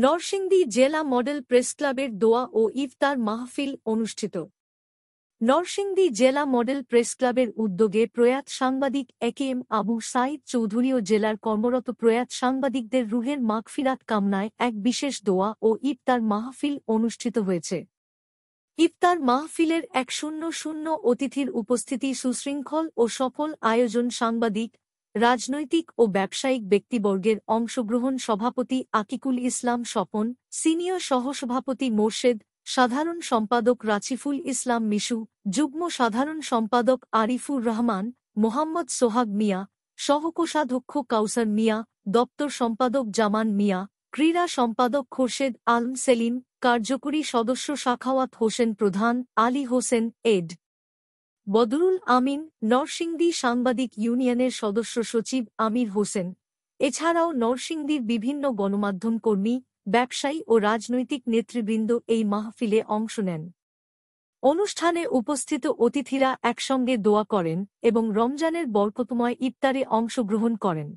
নরসিংদী জেলা মডেল প্রেসক্লাবের দোয়া ও ইফতার মাহফিল অনুষ্ঠিত। নরসিংদী জেলা মডেল প্রেসক্লাবের উদ্যোগে প্রয়াত সাংবাদিক একেএম আবু সাঈদ চৌধুরী ও জেলার কর্মরত প্রয়াত সাংবাদিকদের রুহের মাগফিরাত কামনায় এক বিশেষ দোয়া ও ইফতার মাহফিল অনুষ্ঠিত হয়েছে। ইফতার মাহফিলের 100 অতিথির উপস্থিতি, সুশৃঙ্খল ও সফল আয়োজন, সাংবাদিক, রাজনৈতিক ও ব্যবসায়িক ব্যক্তিবর্গের অংশগ্রহণ, সভাপতি আকিকুল ইসলাম স্বপন, সিনিয়র সহসভাপতি মোর্শেদ, সাধারণ সম্পাদক রাচিফুল ইসলাম মিশু, যুগ্ম সাধারণ সম্পাদক আরিফুর রহমান, মোহাম্মদ সোহাগ মিয়া, সহকোষাধ্যক্ষ কাউসার মিয়া, দপ্তর সম্পাদক জামান মিয়া, ক্রীড়া সম্পাদক খোরশেদ আলম সেলিম, কার্যকরী সদস্য সাখাওয়াত হোসেন প্রধান, আলী হোসেন, এড. বদরুল আমিন, নরসিংদী সাংবাদিক ইউনিয়নের সদস্য সচিব আমির হোসেন, এছাড়াও নরসিংদীর বিভিন্ন গণমাধ্যম কর্মী, ব্যবসায়ী ও রাজনৈতিক নেতৃবৃন্দ এই মাহফিলে অংশ নেন। অনুষ্ঠানে উপস্থিত অতিথিরা একসঙ্গে দোয়া করেন এবং রমজানের বরকতময় ইফতারে অংশগ্রহণ করেন।